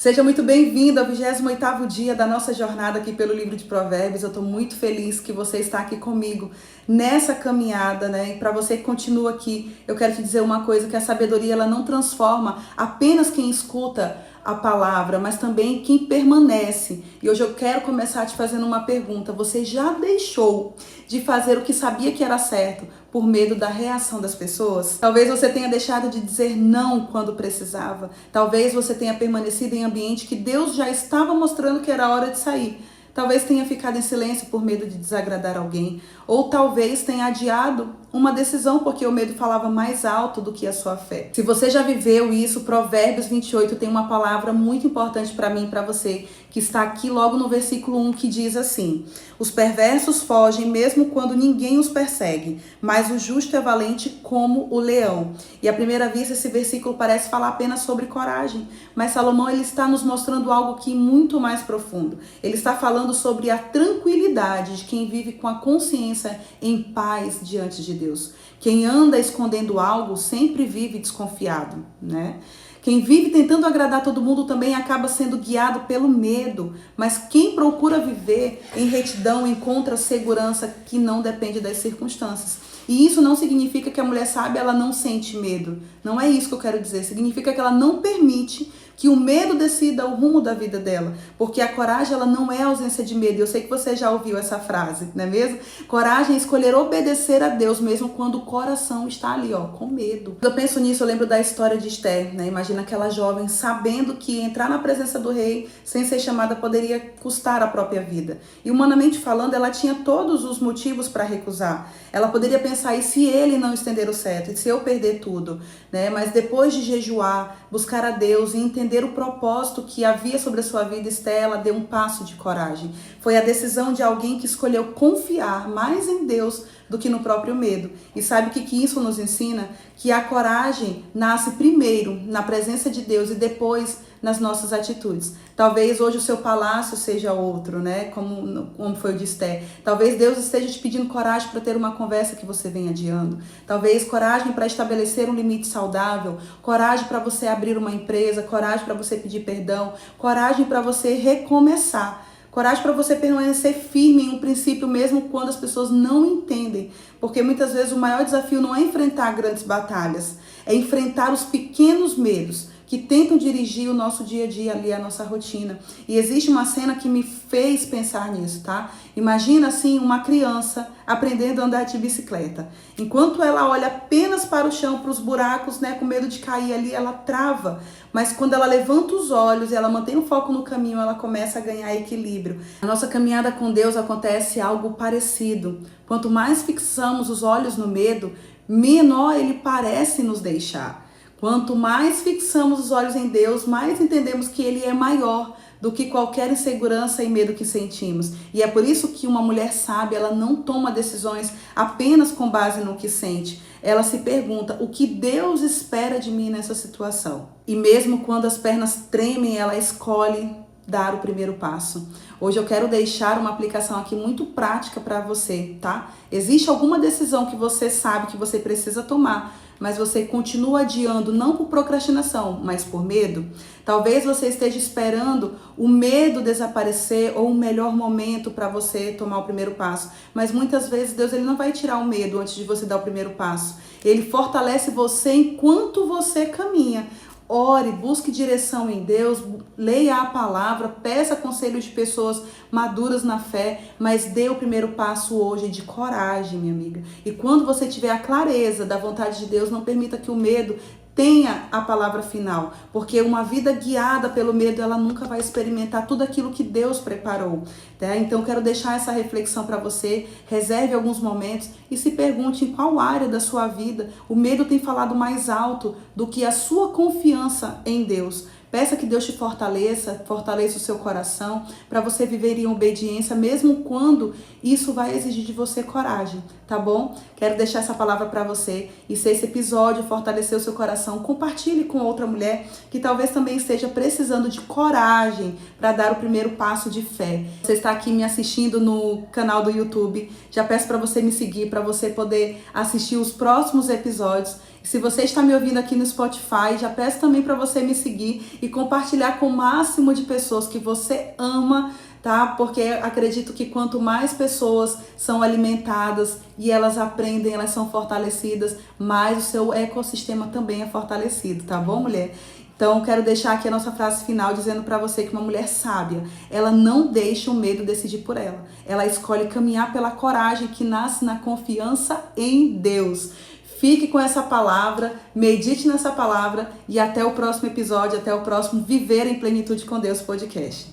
Seja muito bem-vindo ao 28º dia da nossa jornada aqui pelo livro de Provérbios. Eu estou muito feliz que você está aqui comigo nessa caminhada, né? E para você que continua aqui, eu quero te dizer uma coisa, que a sabedoria ela não transforma apenas quem escuta a palavra, mas também quem permanece. E hoje eu quero começar te fazendo uma pergunta. Você já deixou de fazer o que sabia que era certo por medo da reação das pessoas? Talvez você tenha deixado de dizer não quando precisava. Talvez você tenha permanecido em ambiente que Deus já estava mostrando que era hora de sair. Talvez tenha ficado em silêncio por medo de desagradar alguém. Ou talvez tenha adiado uma decisão porque o medo falava mais alto do que a sua fé. Se você já viveu isso, Provérbios 28 tem uma palavra muito importante para mim e para você, que está aqui logo no versículo 1, que diz assim: os perversos fogem mesmo quando ninguém os persegue, mas o justo é valente como o leão. E à primeira vista esse versículo parece falar apenas sobre coragem, mas Salomão ele está nos mostrando algo que é muito mais profundo. Ele está falando sobre a tranquilidade de quem vive com a consciência em paz diante de Deus. Quem anda escondendo algo sempre vive desconfiado, né? Quem vive tentando agradar todo mundo também acaba sendo guiado pelo medo, mas quem procura viver em retidão encontra segurança que não depende das circunstâncias. E isso não significa que a mulher sábia ela não sente medo. Não é isso que eu quero dizer. Significa que ela não permite que o medo decida o rumo da vida dela. Porque a coragem ela não é ausência de medo. Eu sei que você já ouviu essa frase, não é mesmo? Coragem é escolher obedecer a Deus mesmo quando o coração está ali, ó, com medo. Quando eu penso nisso, eu lembro da história de Esther, né? Imagina aquela jovem sabendo que entrar na presença do rei sem ser chamada poderia custar a própria vida. E humanamente falando, ela tinha todos os motivos para recusar. Ela poderia pensar, e se ele não estender o cetro? E se eu perder tudo? Né? Mas depois de jejuar, buscar a Deus e entender o propósito que havia sobre a sua vida, Esther, ela deu um passo de coragem. Foi a decisão de alguém que escolheu confiar mais em Deus do que no próprio medo. E sabe o que isso nos ensina? Que a coragem nasce primeiro na presença de Deus e depois nas nossas atitudes. Talvez hoje o seu palácio seja outro, né? Como foi o de Esther. Talvez Deus esteja te pedindo coragem para ter uma conversa que você vem adiando. Talvez coragem para estabelecer um limite saudável. Coragem para você abrir uma empresa. Coragem para você pedir perdão. Coragem para você recomeçar. Coragem para você permanecer firme em um princípio mesmo quando as pessoas não entendem. Porque muitas vezes o maior desafio não é enfrentar grandes batalhas. É enfrentar os pequenos medos que tentam dirigir o nosso dia a dia ali, a nossa rotina. E existe uma cena que me fez pensar nisso, tá? Imagina assim uma criança aprendendo a andar de bicicleta. Enquanto ela olha apenas para o chão, para os buracos, né, com medo de cair ali, ela trava. Mas quando ela levanta os olhos e ela mantém o foco no caminho, ela começa a ganhar equilíbrio. Na nossa caminhada com Deus acontece algo parecido. Quanto mais fixamos os olhos no medo, menor ele parece nos deixar. Quanto mais fixamos os olhos em Deus, mais entendemos que Ele é maior do que qualquer insegurança e medo que sentimos. E é por isso que uma mulher sábia, ela não toma decisões apenas com base no que sente. Ela se pergunta, o que Deus espera de mim nessa situação? E mesmo quando as pernas tremem, ela escolhe dar o primeiro passo. Hoje eu quero deixar uma aplicação aqui muito prática para você, tá? Existe alguma decisão que você sabe que você precisa tomar, mas você continua adiando, não por procrastinação, mas por medo? Talvez você esteja esperando o medo desaparecer ou um melhor momento para você tomar o primeiro passo. Mas muitas vezes Deus ele não vai tirar o medo antes de você dar o primeiro passo. Ele fortalece você enquanto você caminha. Ore, busque direção em Deus, leia a palavra, peça conselho de pessoas maduras na fé, mas dê o primeiro passo hoje de coragem, minha amiga. E quando você tiver a clareza da vontade de Deus, não permita que o medo tenha a palavra final, porque uma vida guiada pelo medo, ela nunca vai experimentar tudo aquilo que Deus preparou, tá? Então, quero deixar essa reflexão para você, reserve alguns momentos e se pergunte em qual área da sua vida o medo tem falado mais alto do que a sua confiança em Deus. Peça que Deus te fortaleça o seu coração para você viver em obediência, mesmo quando isso vai exigir de você coragem, tá bom? Quero deixar essa palavra para você e se esse episódio fortalecer o seu coração, compartilhe com outra mulher que talvez também esteja precisando de coragem para dar o primeiro passo de fé. Você está aqui me assistindo no canal do YouTube, já peço para você me seguir, para você poder assistir os próximos episódios Se você está me ouvindo aqui no Spotify, já peço também para você me seguir e compartilhar com o máximo de pessoas que você ama, tá? Porque acredito que quanto mais pessoas são alimentadas e elas aprendem, elas são fortalecidas, mais o seu ecossistema também é fortalecido, tá bom, mulher? Então, quero deixar aqui a nossa frase final dizendo para você que uma mulher sábia, ela não deixa o medo decidir por ela. Ela escolhe caminhar pela coragem que nasce na confiança em Deus. Fique com essa palavra, medite nessa palavra e até o próximo episódio, até o próximo Viver em Plenitude com Deus podcast.